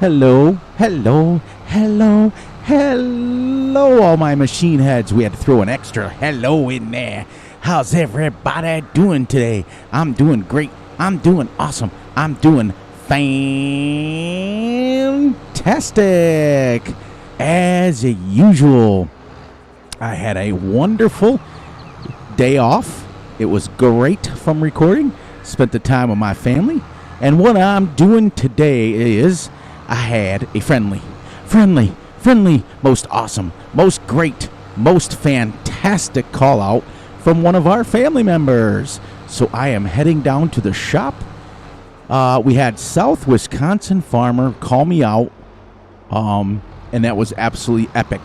Hello, hello, hello, hello, all my machine heads. We had to throw an extra hello in there. How's everybody doing today? I'm doing great. I'm doing awesome. I'm doing fantastic. As usual, I had a wonderful day off. It was great from recording. Spent the time with my family. And what I'm doing today is I had a friendly, most awesome, most great, most fantastic call out from one of our family members. So I am heading down to the shop. We had South Wisconsin farmer call me out, and that was absolutely epic.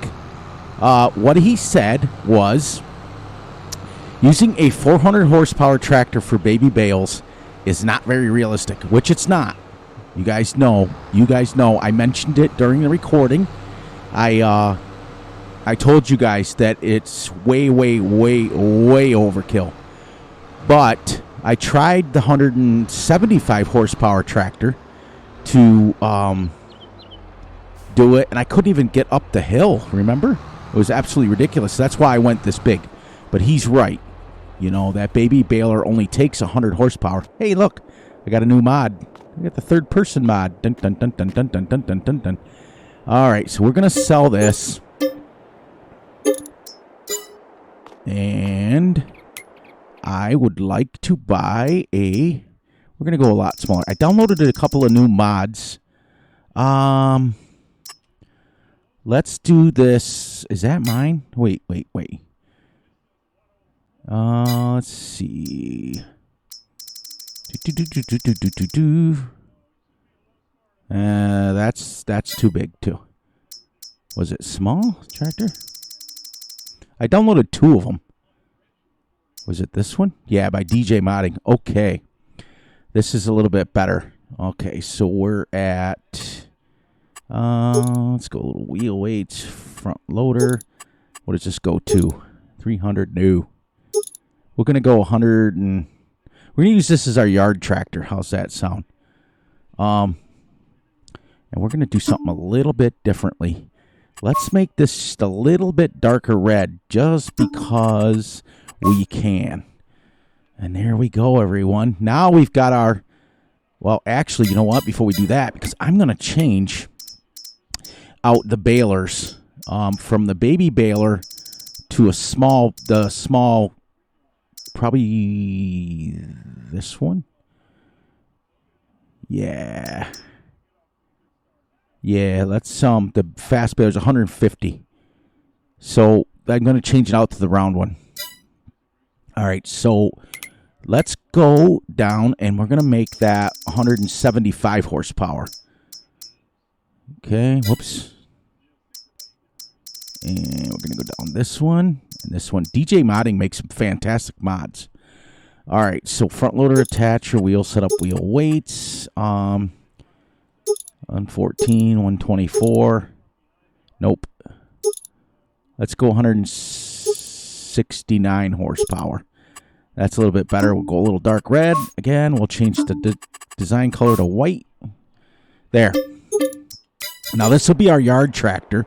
What he said was using a 400 horsepower tractor for baby bales is not very realistic, which it's not. You guys know. I mentioned it during the recording. I told you guys that it's way overkill. But I tried the 175 horsepower tractor to do it, and I couldn't even get up the hill, remember? It was absolutely ridiculous. That's why I went this big. But he's right. You know, that baby baler only takes 100 horsepower. Hey, look, I got a new mod. I got the third person mod. Dun, dun, dun, dun, dun, dun, dun, dun, dun, dun. All right, so we're going to sell this. And I would like to buy a... We're going to go a lot smaller. I downloaded a couple of new mods. Let's do this. Is that mine? Wait. Let's see. That's too big too. Was it small tractor? I downloaded 2 of them. Was it this one? Yeah, by DJ Modding. Okay. This is a little bit better. Okay, so we're at let's go a little wheel weights, front loader. What does this go to? 300 new. We're going to go 100 and we're going to use this as our yard tractor. How's that sound? And we're going to do something a little bit differently. Let's make this just a little bit darker red just because we can. And there we go, everyone. Now we've got our... Well, actually, you know what? Before we do that, because I'm going to change out the balers from the baby baler to the small, probably this one. Yeah, let's the fast baler is 150. So I'm going to change it out to the round one. All right, so let's go down and we're going to make that 175 horsepower. Okay, whoops. And we're going to go down this one and this one. DJ Modding makes some fantastic mods. All right, so front loader attacher, wheel setup, wheel weights. 114, 124. Nope. Let's go 169 horsepower. That's a little bit better. We'll go a little dark red. Again, we'll change the design color to white. There. Now, this will be our yard tractor.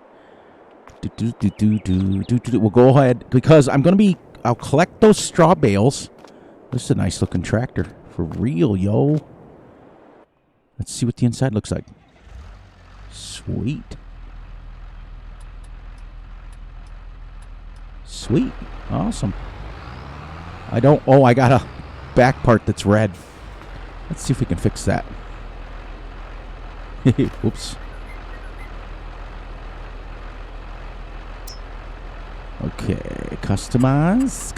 We'll go ahead, because I'll collect those straw bales. This is a nice looking tractor. For real, yo. Let's see what the inside looks like. Sweet. Awesome. I got a back part that's red. Let's see if we can fix that. Oops. Okay, customize.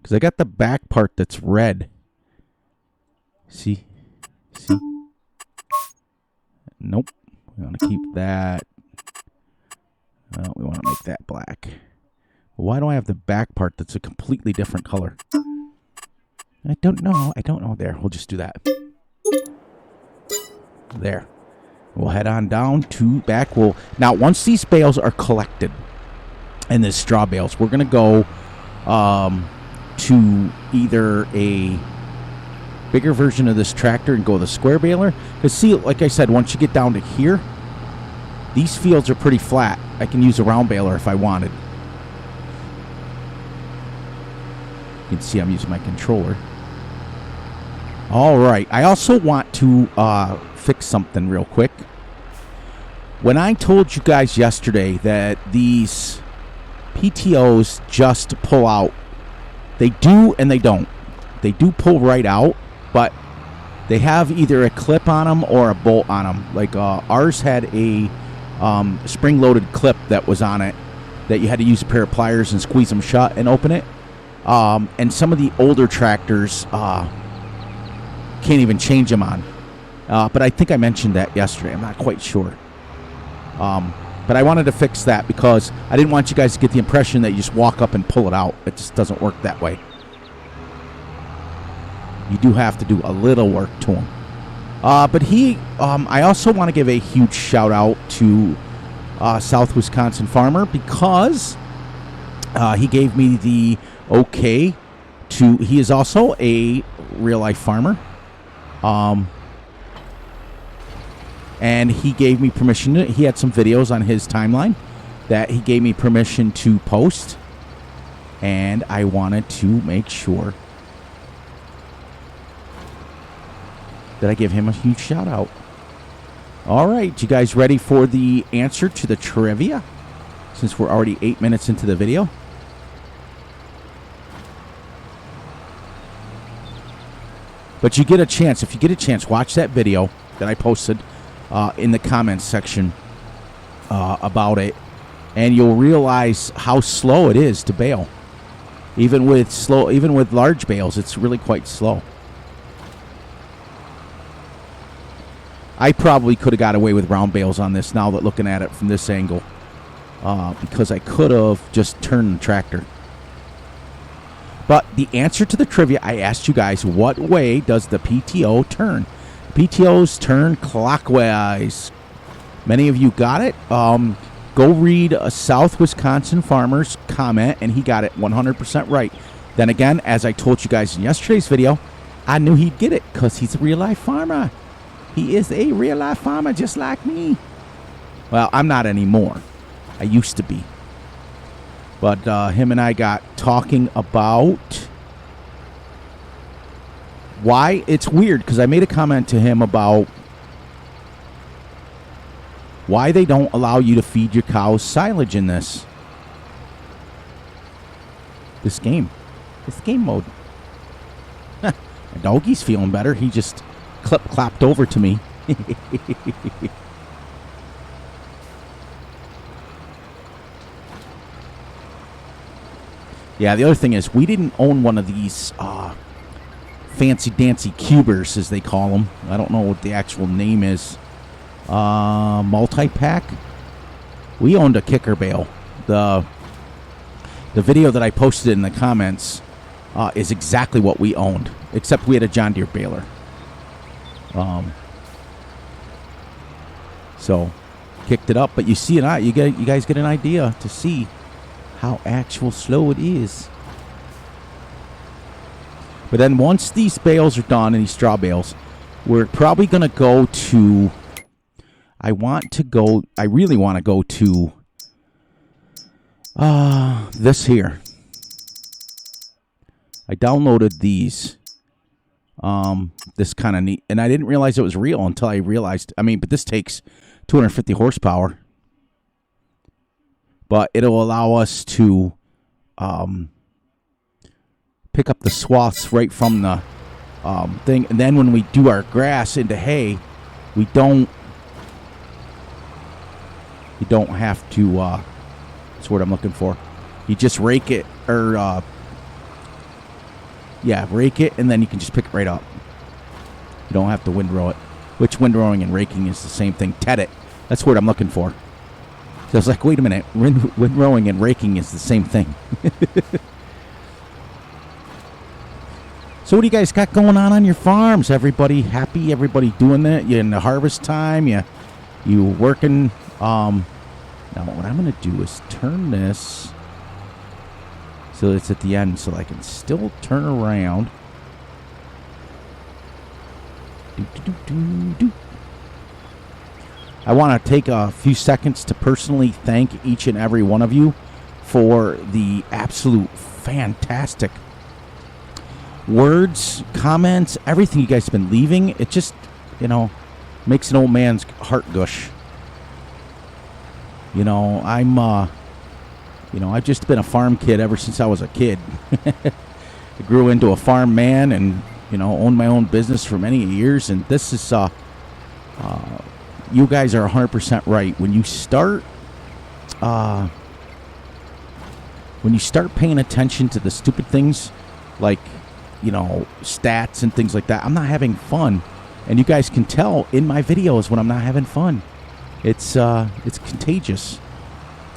Because I got the back part that's red. See? Nope. We want to keep that. We want to make that black. Why do I have the back part that's a completely different color? I don't know. There, we'll just do that. There. We'll head on down to back. Now, once these bales are collected, and the straw bales, we're going to go to either a bigger version of this tractor and go the square baler. Because see, like I said, once you get down to here, these fields are pretty flat. I can use a round baler if I wanted. You can see I'm using my controller. All right. I also want to fix something real quick. When I told you guys yesterday that these PTOs just pull out, they do and they don't. They do pull right out, but they have either a clip on them or a bolt on them. Like ours had a spring-loaded clip that was on it that you had to use a pair of pliers and squeeze them shut and open it. And some of the older tractors can't even change them on. But I think I mentioned that yesterday. I'm not quite sure. But I wanted to fix that because I didn't want you guys to get the impression that you just walk up and pull it out. It just doesn't work that way. You do have to do a little work to them. But I also want to give a huge shout out to South Wisconsin Farmer because he gave me the okay to. He is also a real life farmer, and he gave me permission. He had some videos on his timeline that he gave me permission to post, and I wanted to make sure that I give him a huge shout out. All right, you guys ready for the answer to the trivia? Since we're already 8 minutes into the video. But you get a chance. If you get a chance, watch that video that I posted in the comments section about it, and you'll realize how slow it is to bale. Even with large bales, it's really quite slow. I probably could have got away with round bales on this now that looking at it from this angle, because I could have just turned the tractor. But the answer to the trivia, I asked you guys, what way does the PTO turn? PTOs turn clockwise. Many of you got it. Go read a South Wisconsin Farmer's comment, and he got it 100% right. Then again, as I told you guys in yesterday's video, I knew he'd get it because he's a real-life farmer. He is a real-life farmer just like me. Well, I'm not anymore. I used to be. But him and I got talking about why. It's weird because I made a comment to him about why they don't allow you to feed your cows silage in this game. This game mode. My doggy's feeling better. He just clapped over to me. Yeah, the other thing is we didn't own one of these fancy dancy cubers, as they call them. I don't know what the actual name is. Multi-pack. We owned a kicker bale. The video that I posted in the comments is exactly what we owned, except we had a John Deere baler. So kicked it up, but you see you guys get an idea to see how actual slow it is. But then once these bales are done, and these straw bales, we're probably going to go to, I really want to go to this here. I downloaded these. This kind of neat, and I didn't realize it was real until I realized. But this takes 250 horsepower. But it'll allow us to pick up the swaths right from the thing, and then when we do our grass into hay, we don't have to. That's the word I'm looking for. You just rake it, or rake it, and then you can just pick it right up. You don't have to windrow it. Which windrowing and raking is the same thing. Ted it. That's the word I'm looking for. So I was like, wait a minute. Windrowing and raking is the same thing. So what do you guys got going on your farms? Everybody happy? Everybody doing that? You in the harvest time? You working? Now what I'm going to do is turn this so it's at the end so I can still turn around. I want to take a few seconds to personally thank each and every one of you for the absolute fantastic words, comments, everything you guys have been leaving. It just, makes an old man's heart gush. I've just been a farm kid ever since I was a kid. I grew into a farm man and, owned my own business for many years. And this is, you guys are 100% right. When you start paying attention to the stupid things like, stats and things like that, I'm not having fun. And you guys can tell in my videos when I'm not having fun. It's contagious.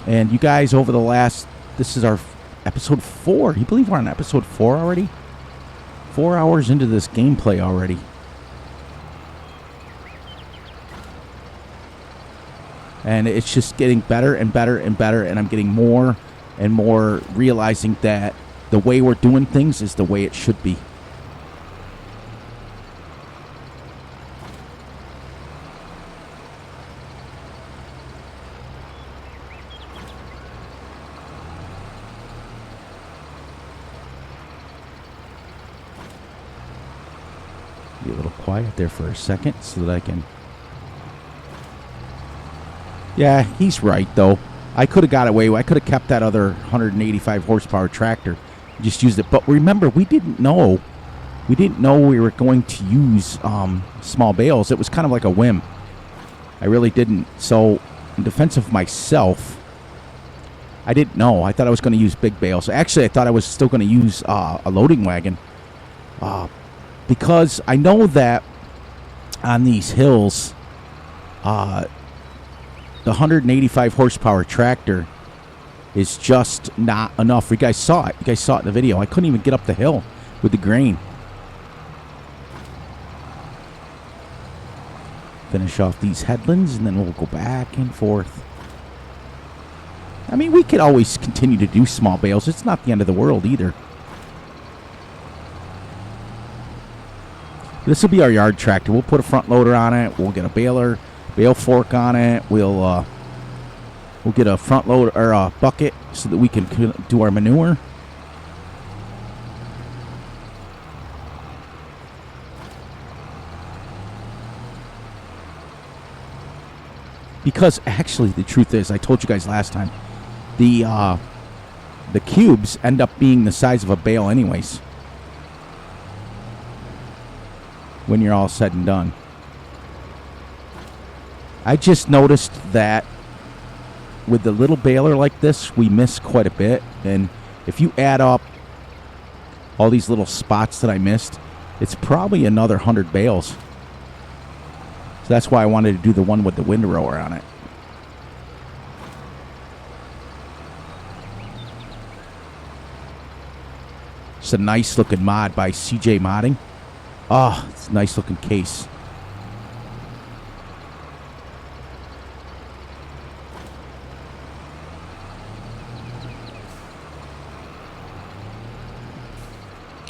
And you guys over the last, this is our episode 4. You believe we're on episode 4 already? 4 hours into this gameplay already. And it's just getting better and better and better. And I'm getting more and more realizing that the way we're doing things is the way it should be. Be a little quiet there for a second so that I can... Yeah, he's right, though. I could have got away. I could have kept that other 185 horsepower tractor. Just used it. But remember, we didn't know. We were going to use small bales. It was kind of like a whim. I really didn't. So, in defense of myself, I didn't know. I thought I was going to use big bales. Actually, I thought I was still going to use a loading wagon. Because I know that on these hills, the 185 horsepower tractor is just not enough. You guys saw it. You guys saw it in the video. I couldn't even get up the hill with the grain. Finish off these headlands, and then we'll go back and forth. I mean, we could always continue to do small bales. It's not the end of the world either. This will be our yard tractor. We'll put a front loader on it. We'll get a bale fork on it. We'll get a front loader or a bucket so that we can do our manure. Because actually, the truth is, I told you guys last time, the cubes end up being the size of a bale anyways, when you're all said and done. I just noticed that with the little baler like this, we miss quite a bit. And if you add up all these little spots that I missed, it's probably another 100 bales. So that's why I wanted to do the one with the windrower on it. It's a nice looking mod by CJ Modding. Oh, it's a nice looking case.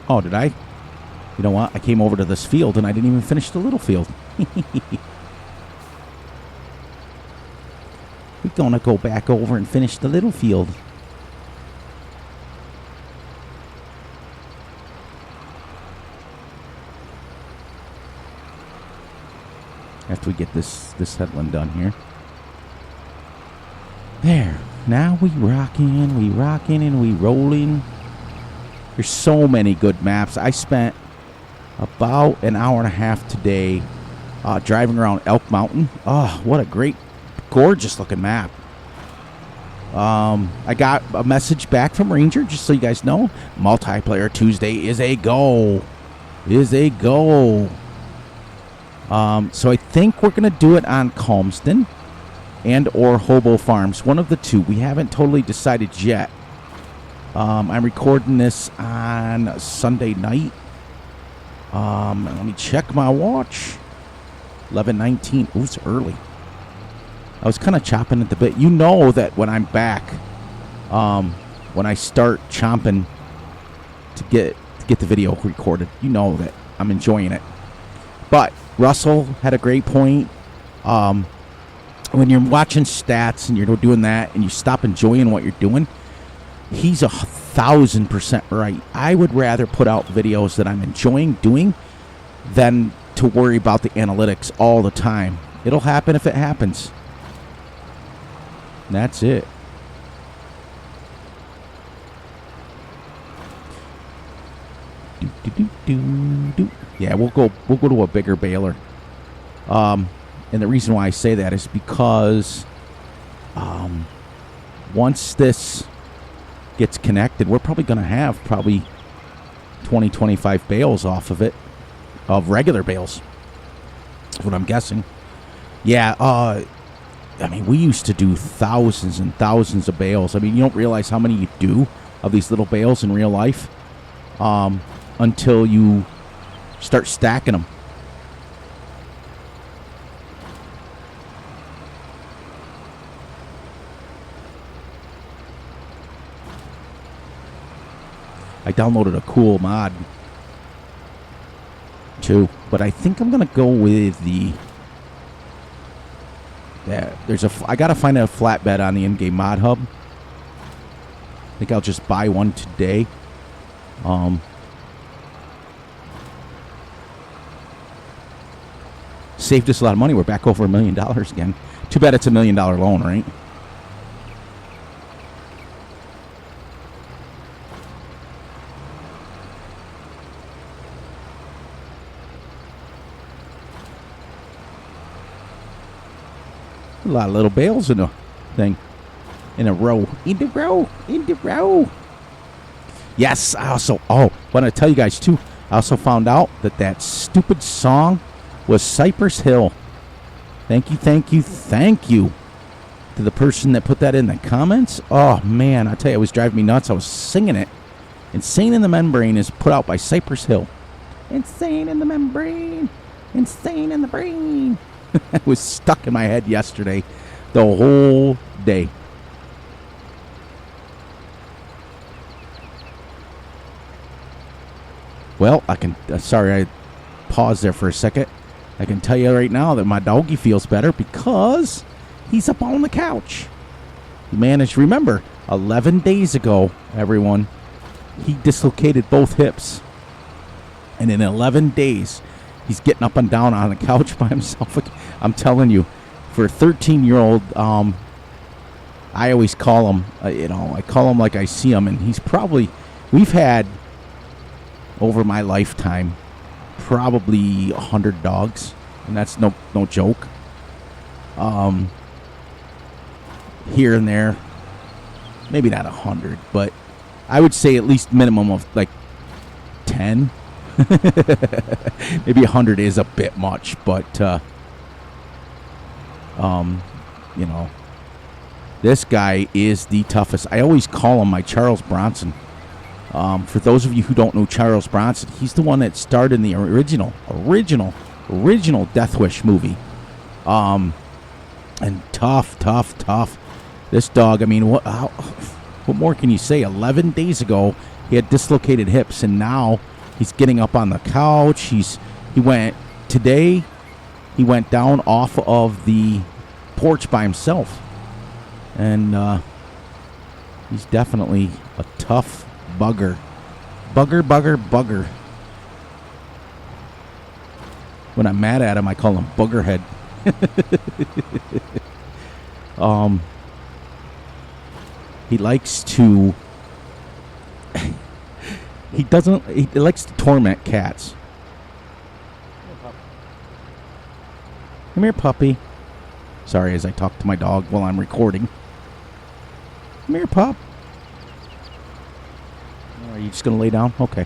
Oh, did I? You know what? I came over to this field and I didn't even finish the little field. We're gonna go back over and finish the little field. After we get this headland done here. There. Now we rockin' and we rollin'. There's so many good maps. I spent about an hour and a half today driving around Elk Mountain. Oh, what a great, gorgeous looking map. I got a message back from Ranger, just so you guys know. Multiplayer Tuesday is a go. So I think we're going to do it on Calmsden and or Hobo Farms. One of the two. We haven't totally decided yet. I'm recording this on Sunday night. Let me check my watch. 11:19. Ooh, it's early. I was kind of chopping at the bit. You know that when I'm back, when I start chomping to get the video recorded, you know that I'm enjoying it. But Russell had a great point. When you're watching stats and you're doing that and you stop enjoying what you're doing, he's 1,000% right. I would rather put out videos that I'm enjoying doing than to worry about the analytics all the time. It'll happen if it happens. And that's it. Yeah, we'll go to a bigger baler. And the reason why I say that is because once this gets connected, we're probably going to have 20, 25 bales off of it, of regular bales. That's what I'm guessing. Yeah, I mean, we used to do thousands and thousands of bales. I mean, you don't realize how many you do of these little bales in real life until you start stacking them. I downloaded a cool mod too, but I think I'm gonna go with the. Yeah, I gotta find a flatbed on the in-game mod hub. I think I'll just buy one today. Saved us a lot of money. We're back over $1 million again. Too bad it's $1 million loan, right? A lot of little bales in a thing. In a row. In the row. Yes, I also... Oh, want to tell you guys, too. I also found out that stupid song was Cypress Hill. Thank you to the person that put that in the comments. Oh, man, I tell you, it was driving me nuts. I was singing it. Insane in the Membrane is put out by Cypress Hill. Insane in the Membrane. Insane in the brain. It was stuck in my head yesterday the whole day. Well, I can... sorry, I paused there for a second. I can tell you right now that my doggy feels better because he's up on the couch. He managed... Remember, 11 days ago, everyone, he dislocated both hips. And in 11 days... He's getting up and down on the couch by himself. I'm telling you, for a 13-year-old, I always call him, I call him like I see him, and he's probably, we've had, over my lifetime, probably 100 dogs, and that's no joke. Here and there, maybe not 100, but I would say at least minimum of like 10. Maybe 100 is a bit much, but this guy is the toughest. I always call him my Charles Bronson. For those of you who don't know Charles Bronson, he's the one that starred in the original Death Wish movie. And tough. This dog, I mean, what more can you say? 11 days ago, he had dislocated hips, and now he's getting up on the couch. He went down off of the porch by himself. And he's definitely a tough bugger. Bugger. When I'm mad at him, I call him Boogerhead. He likes to... He likes to torment cats. Come here, puppy. Sorry, as I talk to my dog while I'm recording. Come here, pup. Are you just going to lay down? Okay.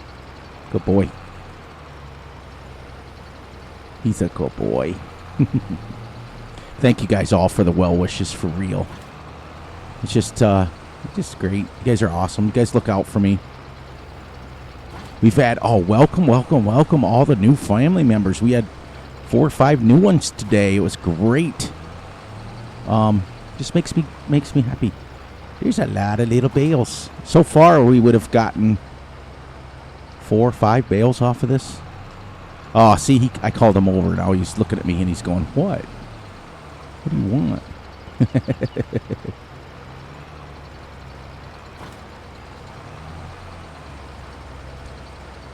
Good boy. He's a good boy. Thank you guys all for the well wishes, for real. It's just great. You guys are awesome. You guys look out for me. We've had, welcome all the new family members. We had 4 or 5 new ones today. It was great. Just makes me happy. There's a lot of little bales. So far, we would have gotten 4 or 5 bales off of this. Oh, see, I called him over. Now he's looking at me and he's going, what? What do you want?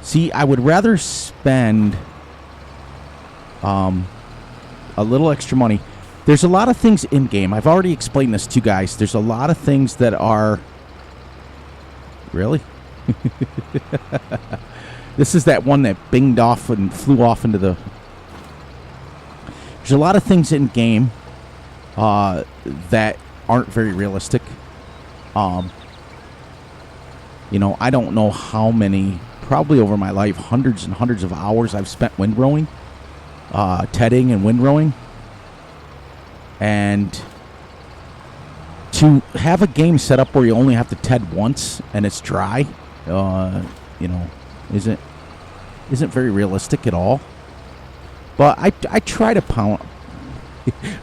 See, I would rather spend a little extra money. There's a lot of things in-game. I've already explained this to you guys. There's a lot of things that are... Really? This is that one that binged off and flew off into the... There's a lot of things in-game that aren't very realistic. You know, I don't know how many... Probably over my life, hundreds and hundreds of hours I've spent windrowing, tedding and windrowing. And to have a game set up where you only have to ted once and it's dry, you know, isn't very realistic at all. But I try to pound...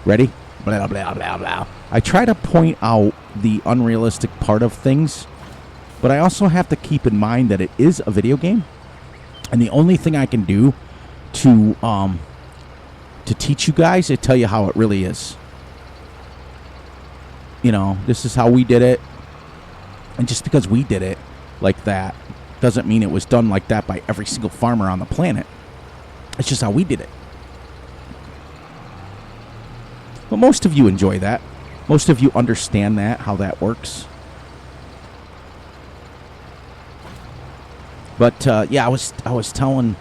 Ready? Blah, blah, blah, blah. I try to point out the unrealistic part of things. But I also have to keep in mind that it is a video game, and the only thing I can do to teach you guys is tell you how it really is. You know, this is how we did it, and just because we did it like that doesn't mean it was done like that by every single farmer on the planet. It's just how we did it. But most of you enjoy that. Most of you understand that, how that works. But yeah, I was telling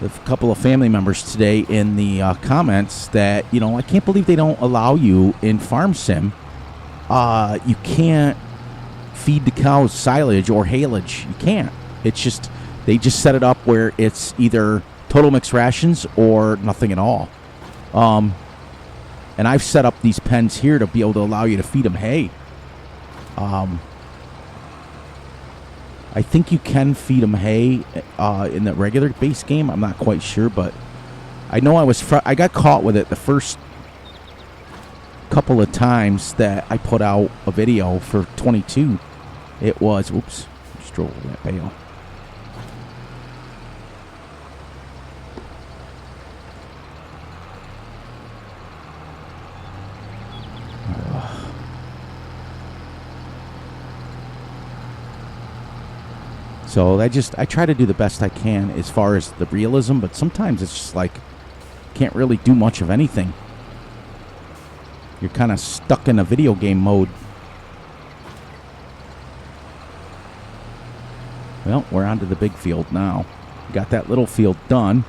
a couple of family members today in the comments that, you know, I can't believe they don't allow you in Farm Sim. You can't feed the cows silage or haylage. You can't. It's just, they just set it up where it's either total mixed rations or nothing at all. And I've set up these pens here to be able to allow you to feed them hay. I think you can feed them hay in the regular base game. I'm not quite sure, but I know I got caught with it the first couple of times that I put out a video for 22. It was, oops, just drove over that bale. So I try to do the best I can as far as the realism, but sometimes it's just like, can't really do much of anything. You're kind of stuck in a video game mode. Well, we're onto the big field now. Got that little field done.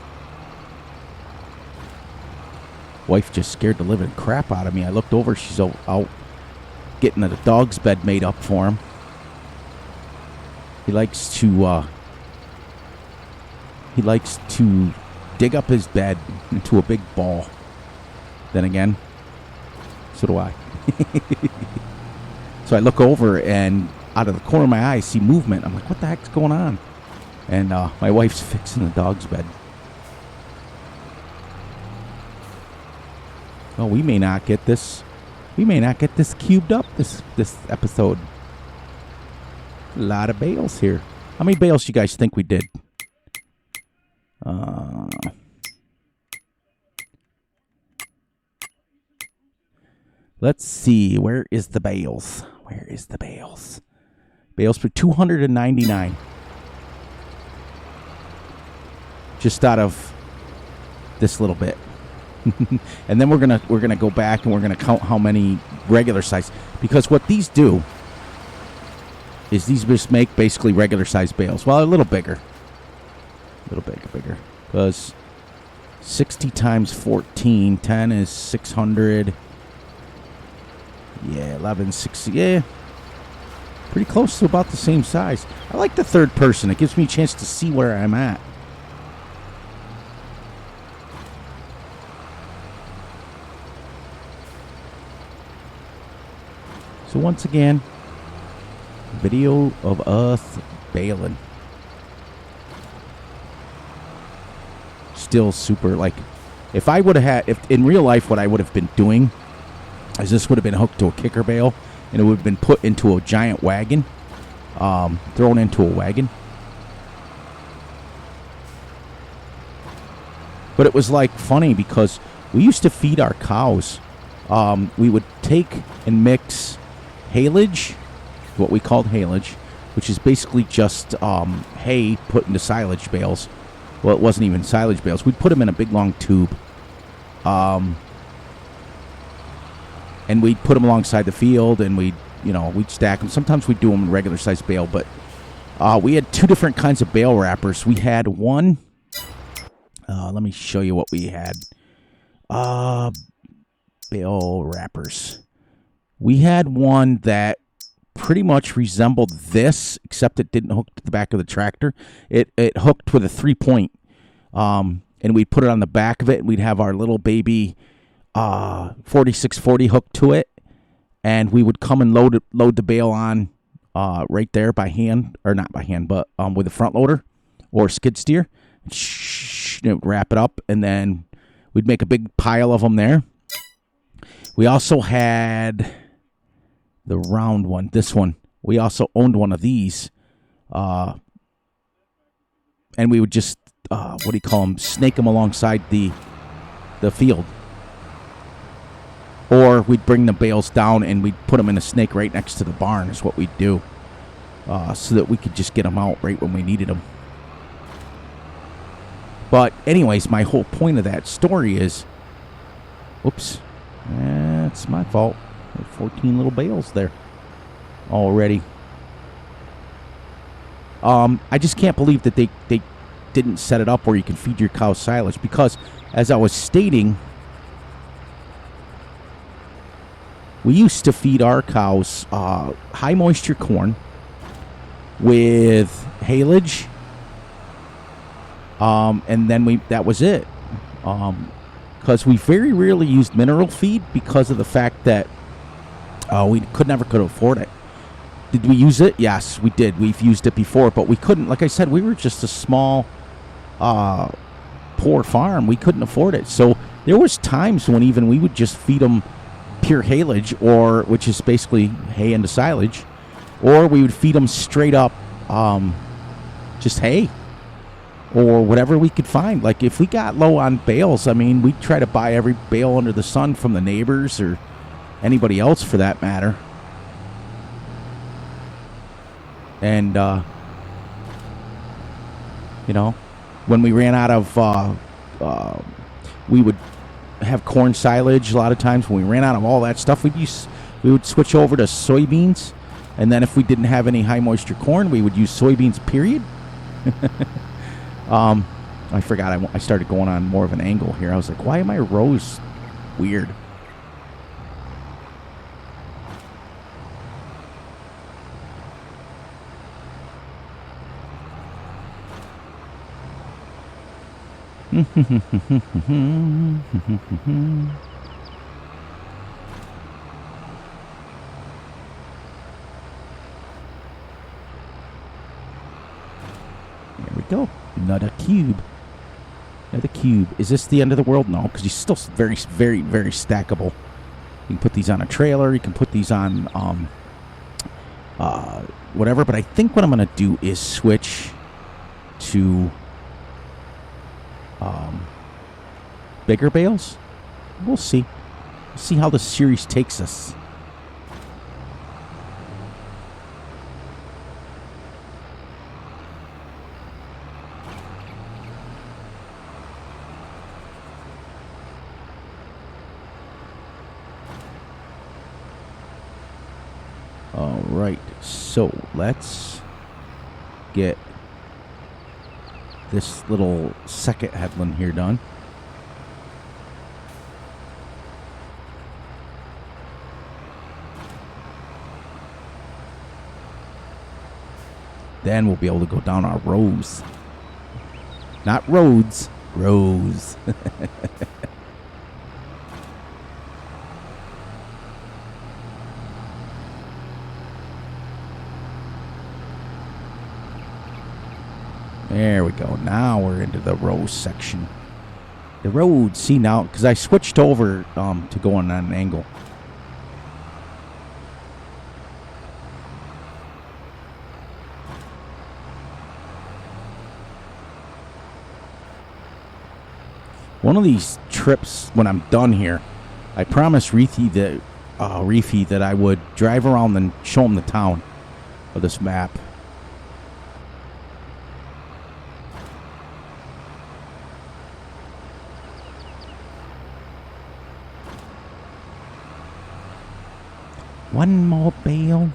Wife just scared the living crap out of me. I looked over, she's out getting the dog's bed made up for him. He likes to dig up his bed into a big ball. Then again, so do I. So I look over and out of the corner of my eye I see movement. I'm like, what the heck's going on? And my wife's fixing the dog's bed. Oh, we may not get this cubed up this episode. A lot of bales here. How many bales you guys think we did? Let's see. Where is the bales? Where is the bales? Bales for 299. Just out of this little bit. And then we're gonna go back and we're gonna count how many regular size, because what these do is these just make basically regular size bales. Well, a little bigger. A little bigger. Because 60 times 14, 10 is 600. Yeah, 1160. Yeah. Pretty close to about the same size. I like the third person. It gives me a chance to see where I'm at. So once again, video of us baling. Still super, like, if I would have had, if in real life what I would have been doing is this would have been hooked to a kicker bale and it would have been put into a giant wagon, thrown into a wagon. But it was like funny because we used to feed our cows. We would take and mix haylage, what we called haylage, which is basically just hay put into silage bales. Well, it wasn't even silage bales. We'd put them in a big long tube. And we'd put them alongside the field, and we'd stack them. Sometimes we'd do them in regular size bale, but we had two different kinds of bale wrappers. We had one. Let me show you what we had. Bale wrappers. We had one that pretty much resembled this, except it didn't hook to the back of the tractor. It hooked with a 3-point, and we'd put it on the back of it, and we'd have our little baby 4640 hooked to it, and we would come and load the bale on right there by hand, or not by hand, but with a front loader or skid steer. Wrap it up, and then we'd make a big pile of them there. We also had the round one, this one. We also owned one of these, and we would just snake them alongside the field. Or we'd bring the bales down and we'd put them in a snake right next to the barn is what we'd do, so that we could just get them out right when we needed them. But anyways, my whole point of that story is, whoops, that's my fault. 14 little bales there already. I just can't believe that they didn't set it up where you can feed your cows silage, because as I was stating, we used to feed our cows high moisture corn with haylage, and then that was it. Because we very rarely used mineral feed because of the fact that we could afford it. Did we use it? Yes, we did. We've used it before, but we couldn't. Like I said, we were just a small, poor farm. We couldn't afford it. So there was times when even we would just feed them pure haylage, which is basically hay into silage, or we would feed them straight up just hay or whatever we could find. Like if we got low on bales, I mean, we'd try to buy every bale under the sun from the neighbors or anybody else for that matter. And when we ran out of we would have corn silage a lot of times. When we ran out of all that stuff, we would switch over to soybeans, and then if we didn't have any high moisture corn, we would use soybeans, period. I forgot, I started going on more of an angle here. I was like, why are my rows weird? There we go. Another cube. Another cube. Is this the end of the world? No, because he's still very, very, very stackable. You can put these on a trailer. You can put these on whatever. But I think what I'm going to do is switch to bigger bales. We'll see. See how the series takes us. All right, so let's get this little second headland here done. Then we'll be able to go down our rows. Not roads, rows. There we go. Now we're into the row section. The road, see now, because I switched over to going on an angle. One of these trips, when I'm done here, I promised Reefy that I would drive around and show him the town of this map. One more bale,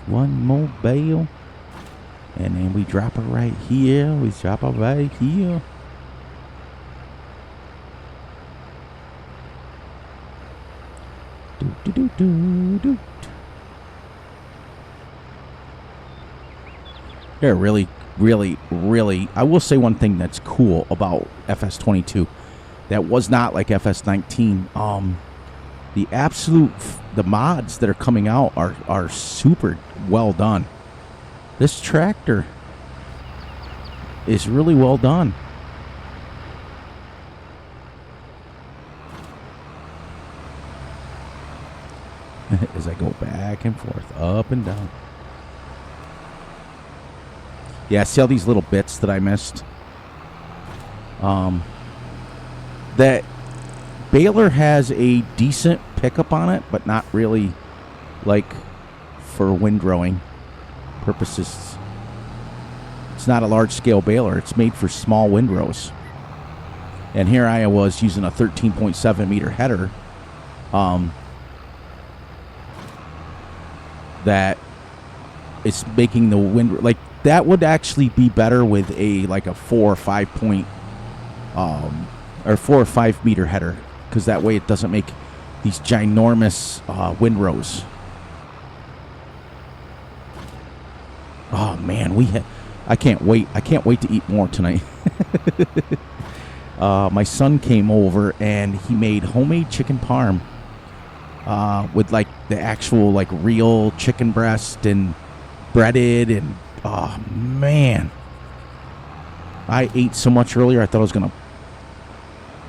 and then we drop it right here. We drop it right here. Do. Yeah, really, I will say one thing that's cool about Fs22 that was not like Fs19. The mods that are coming out are super well done. This tractor is really well done. As I go back and forth, up and down. Yeah, see all these little bits that I missed? That baler has a decent pickup on it, but not really like for windrowing purposes. It's not a large scale baler. It's made for small windrows. And here I was using a 13.7 meter header. That is making the wind like that would actually be better with a 4 or 5 point or 4 or 5 meter header, because that way it doesn't make these ginormous windrows. Oh man, I can't wait to eat more tonight. My son came over and he made homemade chicken parm. With like the actual like real chicken breast and breaded, and oh man, I ate so much earlier I thought I was gonna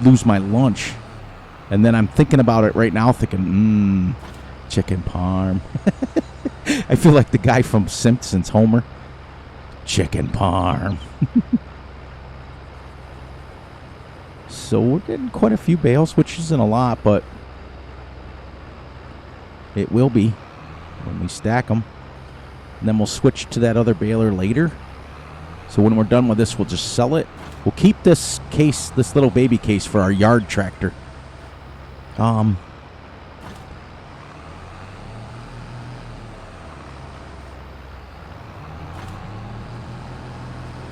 lose my lunch, and then I'm thinking about it right now, thinking, chicken parm. I feel like the guy from Simpsons, Homer. Chicken parm. So we're getting quite a few bales, which isn't a lot, but it will be when we stack them. And then we'll switch to that other baler later. So when we're done with this, we'll just sell it. We'll keep this case, this little baby case, for our yard tractor. Other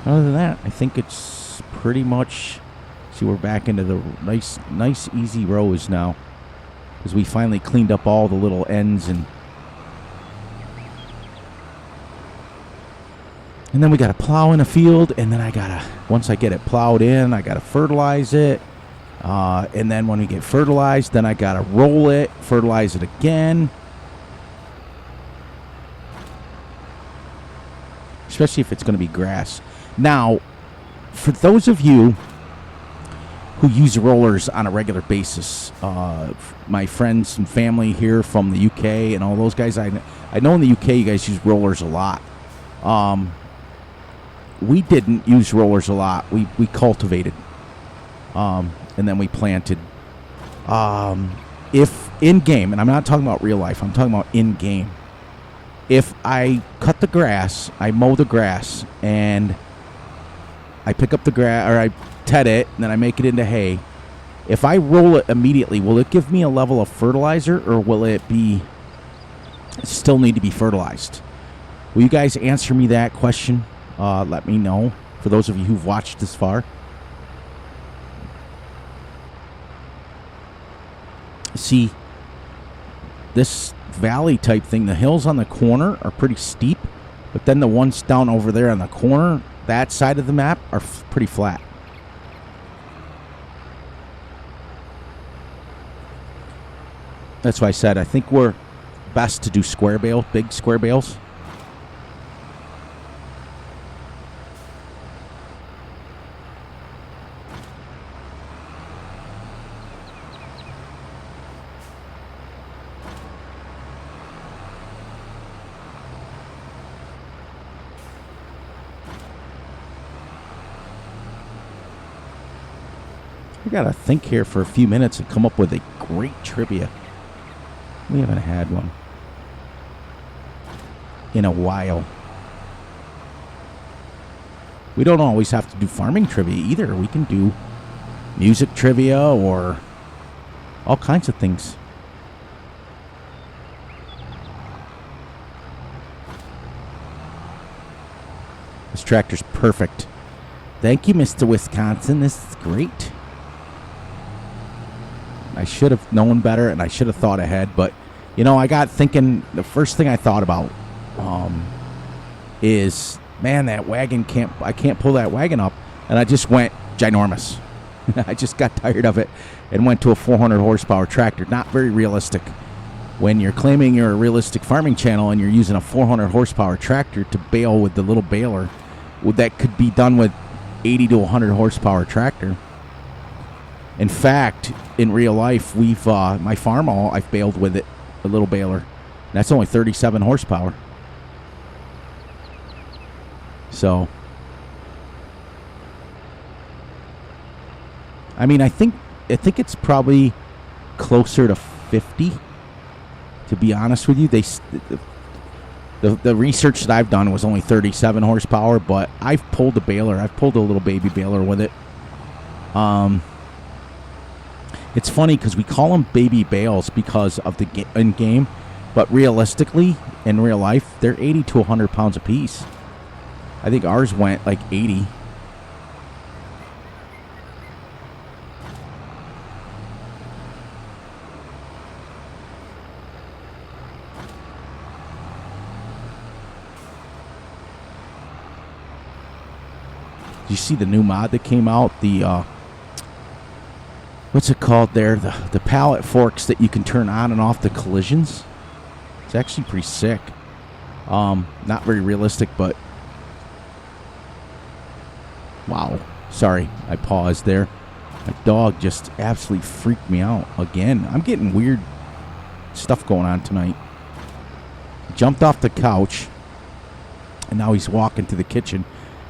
than that, I think it's pretty much... See, we're back into the nice easy rows now, because we finally cleaned up all the little ends, and then we got to plow in a field, and then once I get it plowed in, I got to fertilize it, and then when we get fertilized, then I got to roll it, fertilize it again, especially if it's going to be grass. Now, for those of you who use rollers on a regular basis, my friends and family here from the UK and all those guys, I know in the UK you guys use rollers a lot. We didn't use rollers a lot. We cultivated, and then we planted. If in game, and I'm not talking about real life, I'm talking about in game. If I cut the grass, I mow the grass, and I pick up the grass, or I ted it, and then I make it into hay. If I roll it immediately, will it give me a level of fertilizer, or will it still need to be fertilized? Will you guys answer me that question? Let me know, for those of you who've watched this far. See, this valley type thing, the hills on the corner are pretty steep, but then the ones down over there on the corner, that side of the map, are pretty flat. That's why I said I think we're best to do square bale, big square bales. I gotta think here for a few minutes and come up with a great trivia. We haven't had one in a while. We don't always have to do farming trivia either. We can do music trivia or all kinds of things. This tractor's perfect. Thank you, Mr. Wisconsin. This is great. I should have known better, and I should have thought ahead. But, you know, I got thinking, the first thing I thought about is, man, that wagon I can't pull that wagon up. And I just went ginormous. I just got tired of it and went to a 400 horsepower tractor. Not very realistic. When you're claiming you're a realistic farming channel and you're using a 400 horsepower tractor to bale with the little baler, that could be done with 80 to 100 horsepower tractor. In fact, in real life, my farm I've baled with it, a little baler. That's only 37 horsepower. So, I mean, I think it's probably closer to 50. To be honest with you, the research that I've done was only 37 horsepower, but I've pulled a baler. I've pulled a little baby baler with it. It's funny because we call them baby bales because of the in-game, but realistically, in real life, they're 80 to 100 pounds apiece. I think ours went like 80. Did you see the new mod that came out? The what's it called there? The pallet forks that you can turn on and off the collisions. It's actually pretty sick. Not very realistic, but wow. Sorry, I paused there. My dog just absolutely freaked me out again. I'm getting weird stuff going on tonight. He jumped off the couch, and now he's walking to the kitchen.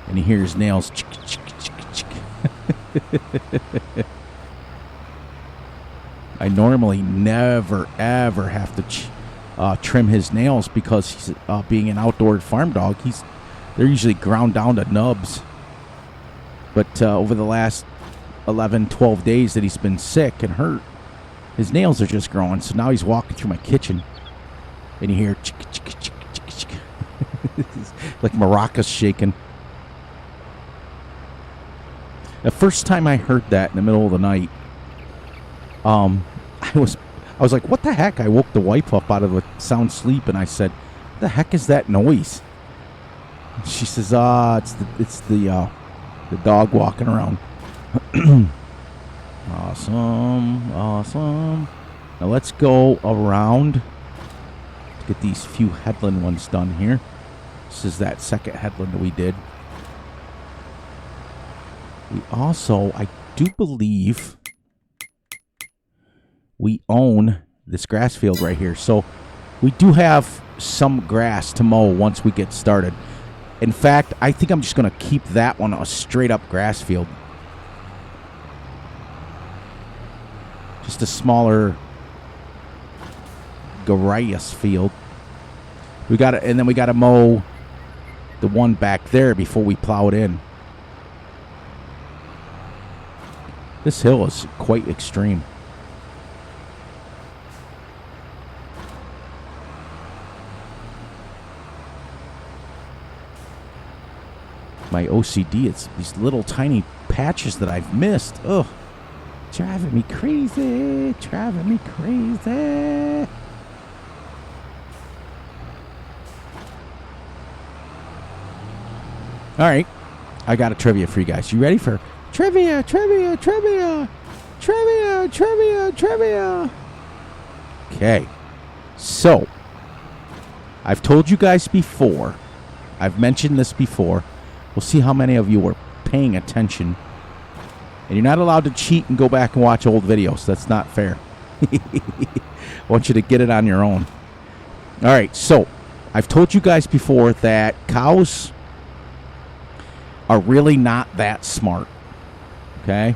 And he hears nails. I normally never, ever have to trim his nails because he's being an outdoor farm dog. They're usually ground down to nubs. But over the last 11, 12 days that he's been sick and hurt, his nails are just growing. So now he's walking through my kitchen, and you hear like maracas shaking. The first time I heard that in the middle of the night, I was like, what the heck? I woke the wife up out of a sound sleep, and I said, what the heck is that noise? She says, it's the dog walking around. Awesome. Now let's go around. Let's get these few headland ones done here. This is that second headland that we did. We also, I do believe, we own this grass field right here. So we do have some grass to mow once we get started. In fact, I think I'm just going to keep that one a straight up grass field. Just a smaller grass field. And then we got to mow the one back there before we plow it in. This hill is quite extreme. My OCD, it's these little tiny patches that I've missed. Ugh. Driving me crazy. All right. I got a trivia for you guys. You ready for trivia? Okay. So, I've told you guys before. I've mentioned this before. We'll see how many of you were paying attention. And you're not allowed to cheat and go back and watch old videos. That's not fair. I want you to get it on your own. All right. So, I've told you guys before that cows are really not that smart. Okay?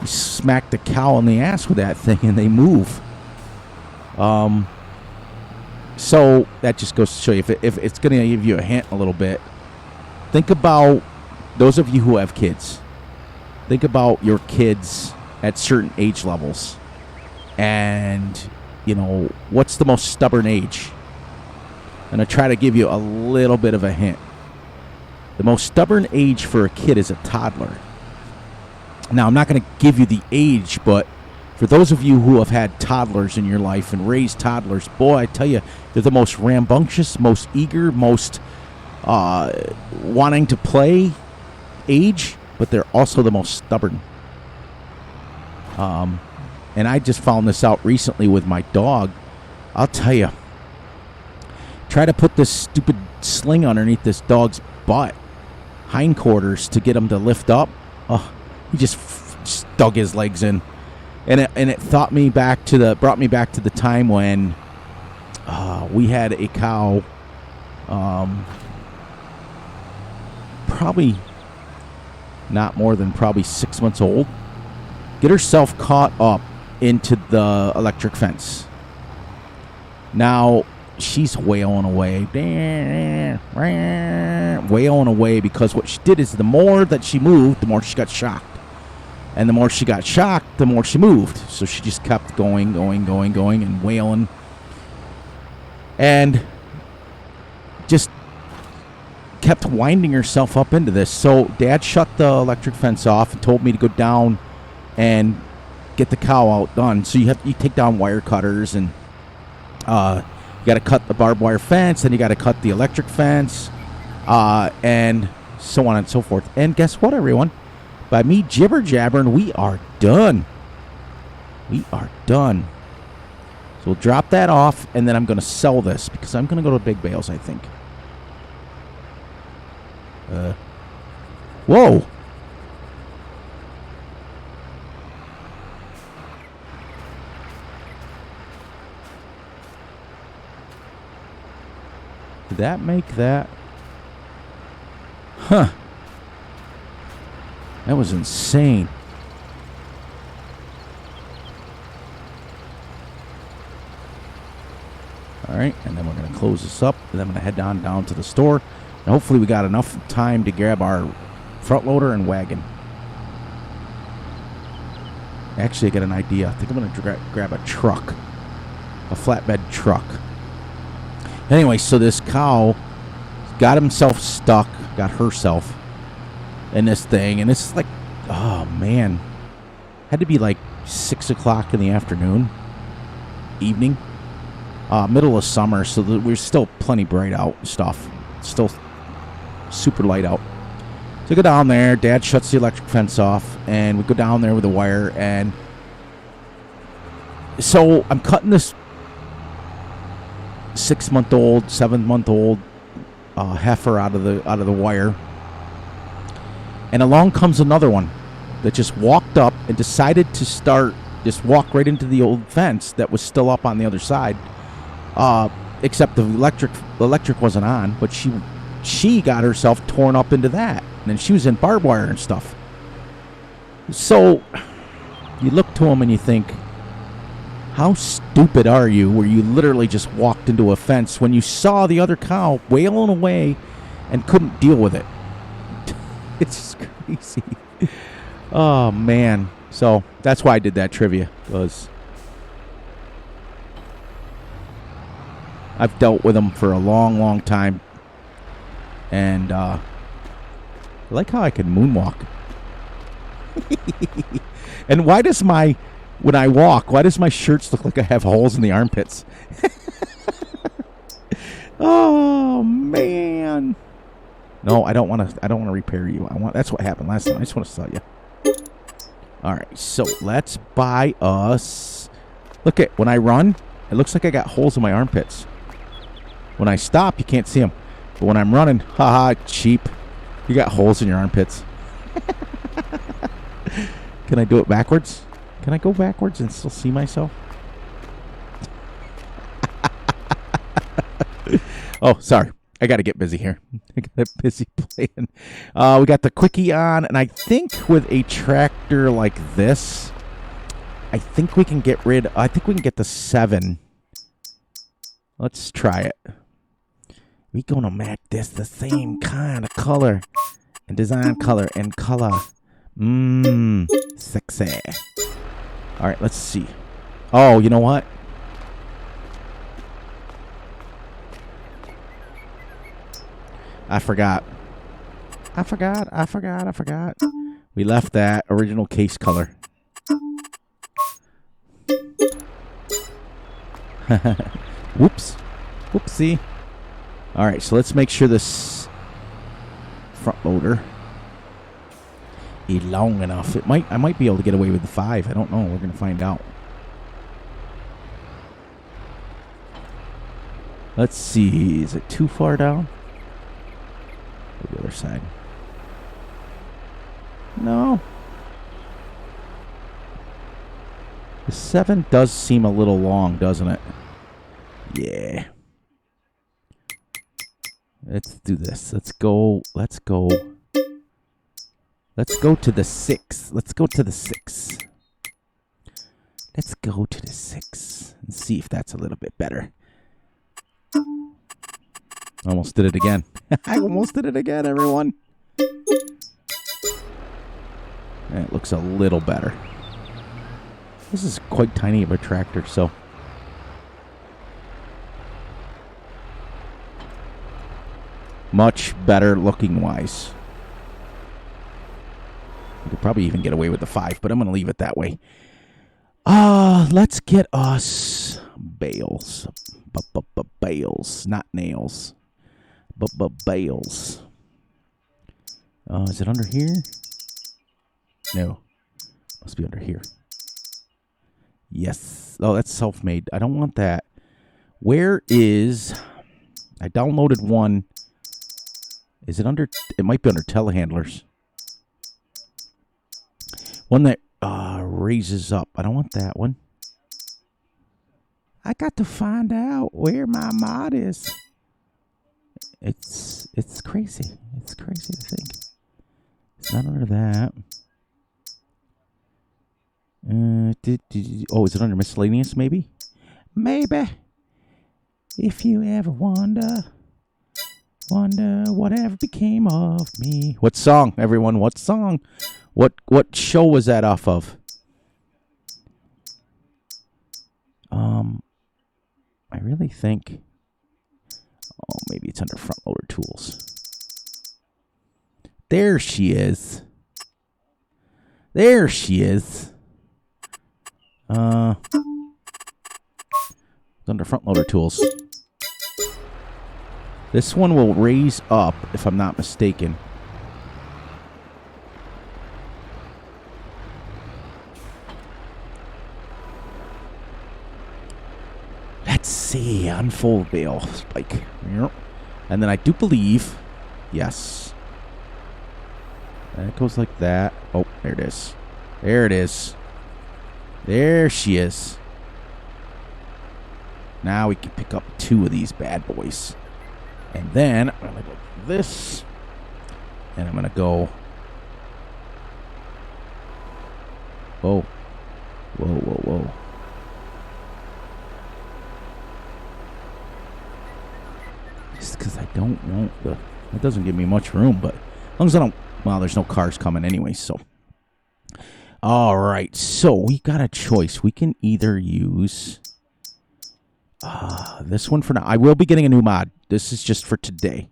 You smack the cow in the ass with that thing and they move. So that just goes to show you, if it's going to give you a hint a little bit, think about those of you who have kids. Think about your kids at certain age levels. And, you know, what's the most stubborn age? I'm going to try to give you a little bit of a hint. The most stubborn age for a kid is a toddler. Now, I'm not going to give you the age, but for those of you who have had toddlers in your life and raised toddlers, boy, I tell you, they're the most rambunctious, most eager, most wanting to play age, but they're also the most stubborn. And I just found this out recently with my dog. I'll tell you, try to put this stupid sling underneath this dog's butt, hindquarters, to get him to lift up. Oh, he just dug his legs in, and it brought me back to the time when we had a cow, probably not more than 6 months old, get herself caught up into the electric fence. Now she's wailing away, because what she did is the more that she moved, the more she got shocked. And the more she got shocked, the more she moved. So she just kept going, and wailing. And just kept winding herself up into this. So Dad shut the electric fence off and told me to go down and get the cow out done. So you take down wire cutters, and you got to cut the barbed wire fence, and you got to cut the electric fence, and so on and so forth. And guess what, everyone? By me jibber-jabbering, we are done. We are done. So we'll drop that off, and then I'm going to sell this because I'm going to go to Big Bales, I think. Whoa. Did that make that? Huh. That was insane. All right, and then we're going to close this up, and then I'm going to head down to the store. And hopefully we got enough time to grab our front loader and wagon. Actually, I got an idea. I think I'm going to grab a truck, a flatbed truck. Anyway, so this cow got herself in this thing, and it's like, oh man, had to be like 6 o'clock in the afternoon, evening, middle of summer, so we're still plenty bright out and stuff, still super light out. So we go down there, Dad shuts the electric fence off, and we go down there with the wire, and so I'm cutting this 6-month-old, 7-month-old heifer out of the wire. And along comes another one that just walked up and decided to walk right into the old fence that was still up on the other side. Except the electric wasn't on, but she got herself torn up into that. And then she was in barbed wire and stuff. So you look to him and you think, how stupid are you, where you literally just walked into a fence when you saw the other cow wailing away and couldn't deal with it? It's crazy. Oh, man. So that's why I did that trivia, was I've dealt with them for a long, long time. And I like how I can moonwalk. And when I walk, why does my shirts look like I have holes in the armpits? Oh, man. No, I don't want to repair you. That's what happened last time. I just want to sell you. All right, so let's buy us. Look at when I run, it looks like I got holes in my armpits. When I stop, you can't see them. But when I'm running, haha, cheap. You got holes in your armpits. Can I do it backwards? Can I go backwards and still see myself? Oh, sorry. I got to get busy here. I got busy playing. We got the quickie on, and I think with a tractor like this, I think we can get the 7. Let's try it. We gonna make this the same kind of color and design color and color. Sexy. All right, let's see. Oh, you know what? I forgot. We left that original case color. Whoops. Whoopsie. All right, so let's make sure this front loader is long enough. I might be able to get away with the 5. I don't know. We're going to find out. Let's see. Is it too far down? The other side. No. The 7 does seem a little long, doesn't it? Yeah. Let's do this. Let's go to the 6. Let's go to the 6. Let's go to the 6 and see if that's a little bit better. Almost did it again. I almost did it again, everyone. It looks a little better. This is quite tiny of a tractor, so. Much better looking wise. You could probably even get away with the 5, but I'm going to leave it that way. Let's get us bales. Bales, not nails. Bales. Is it under here? No. Must be under here. Yes. Oh, that's self-made. I don't want that. Where is... I downloaded one. Is it under... It might be under telehandlers. One that raises up. I don't want that one. I got to find out where my mod is. It's crazy. It's crazy to think. It's not under that. Oh, is it under miscellaneous, maybe? Maybe. If you ever wonder whatever became of me. What song, everyone? What song? What show was that off of? I really think... Oh, maybe it's under front loader tools. There she is. There she is. It's under front loader tools. This one will raise up, if I'm not mistaken. Let's see. Unfold bale spike. And then I do believe, yes. And it goes like that. Oh, there it is. There it is. There she is. Now we can pick up 2 of these bad boys. And then I'm going to go this. And I'm going to go. Whoa. Whoa, whoa, whoa. Just because I don't want the... It doesn't give me much room, but as long as I don't... Well, there's no cars coming anyway, so... All right, so we got a choice. We can either use... this one for now. I will be getting a new mod. This is just for today.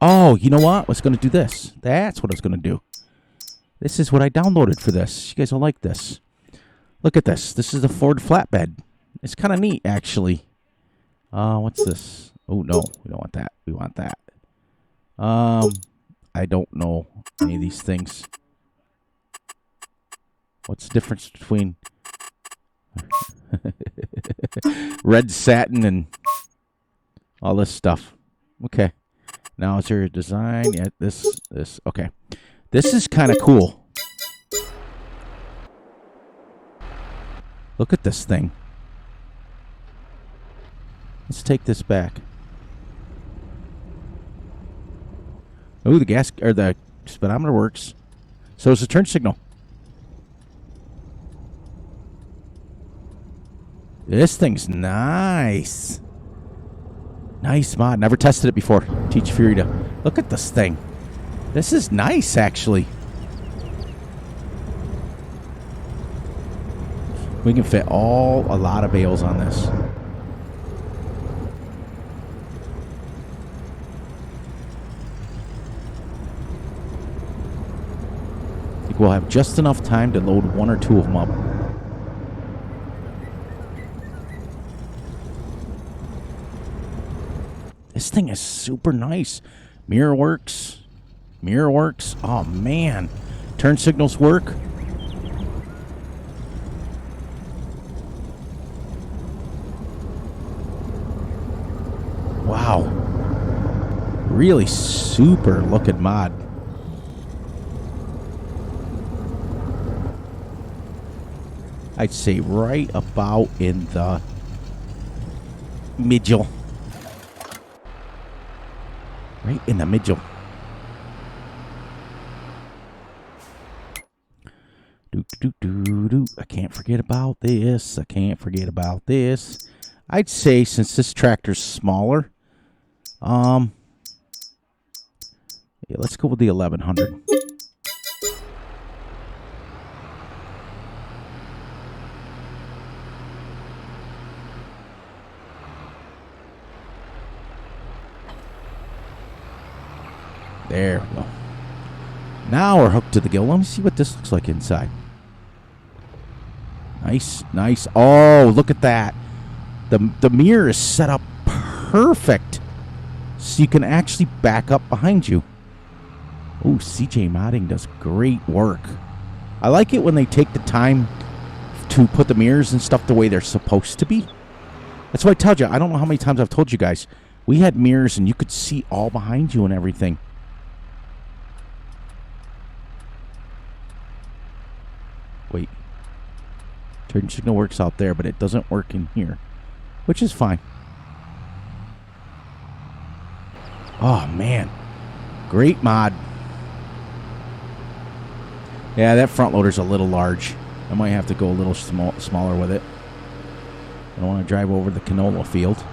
Oh, you know what? I was going to do this. That's what I was going to do. This is what I downloaded for this. You guys will like this. Look at this. This is the Ford flatbed. It's kind of neat, actually. What's this? Oh, no. We don't want that. We want that. I don't know any of these things. What's the difference between red satin and all this stuff? Okay. Now is there a design? Yeah, this. Okay. This is kind of cool. Look at this thing. Let's take this back. Oh, the gas or the speedometer works. So is the turn signal. This thing's nice. Nice mod. Never tested it before. Teach Fury to look at this thing. This is nice, actually. We can fit a lot of bales on this. I think we'll have just enough time to load 1 or 2 of them up. This thing is super nice. Mirror works. Mirror works. Oh, man. Turn signals work. Wow. Really super looking mod. I'd say right about in the middle. Right in the middle. I can't forget about this. I can't forget about this. I'd say since this tractor's smaller, yeah, let's go with the 1100. There we go. Now we're hooked to the gill. Let me see what this looks like inside. Nice, nice. Oh, look at that. The mirror is set up perfect. So you can actually back up behind you. Oh, CJ Modding does great work. I like it when they take the time to put the mirrors and stuff the way they're supposed to be. That's why I told you. I don't know how many times I've told you guys. We had mirrors and you could see all behind you and everything. Wait. Turn signal works out there, but it doesn't work in here. Which is fine. Oh, man. Great mod. Yeah, that front loader's a little large. I might have to go a little smaller with it. I don't want to drive over the canola field.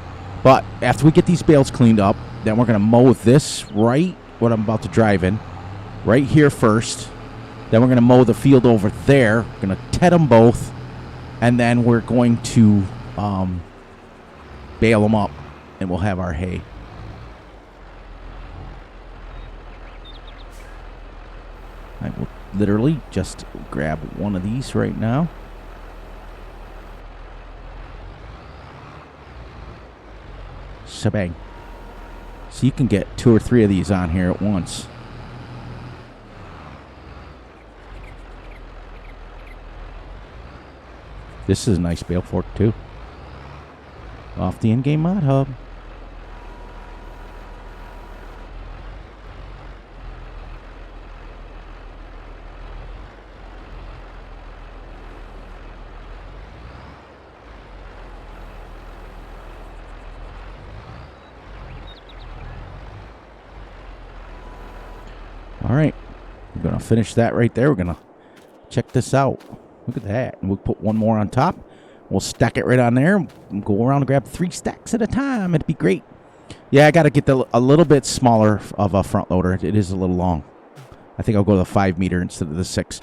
But after we get these bales cleaned up, then we're going to mow this right, what I'm about to drive in, right here first. Then we're going to mow the field over there. We're going to ted them both. And then we're going to bale them up. And we'll have our hay. I will literally just grab one of these right now. Shebang. So you can get 2 or 3 of these on here at once. This is a nice bale fork too. Off the in-game mod hub. All right, we're going to finish that right there. We're going to check this out. Look at that. And we'll put one more on top. We'll stack it right on there and go around and grab 3 stacks at a time. It'd be great. Yeah, I got to get a little bit smaller of a front loader. It is a little long. I think I'll go to the 5 meter instead of the 6.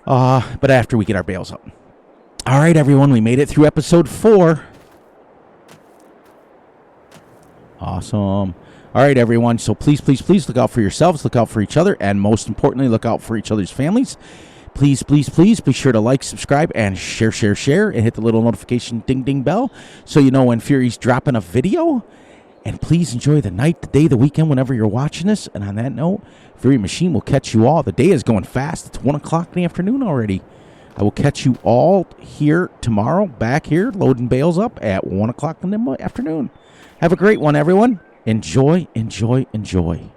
But after we get our bales up. All right, everyone. We made it through episode 4. Awesome. All right, everyone. So please, please, please look out for yourselves. Look out for each other. And most importantly, look out for each other's families. Please, please, please be sure to like, subscribe, and share, and hit the little notification ding bell so you know when Fury's dropping a video. And please enjoy the night, the day, the weekend, whenever you're watching this. And on that note, Fury Machine will catch you all. The day is going fast. It's 1 o'clock in the afternoon already. I will catch you all here tomorrow, back here, loading bales up at 1 o'clock in the afternoon. Have a great one, everyone. Enjoy, enjoy, enjoy.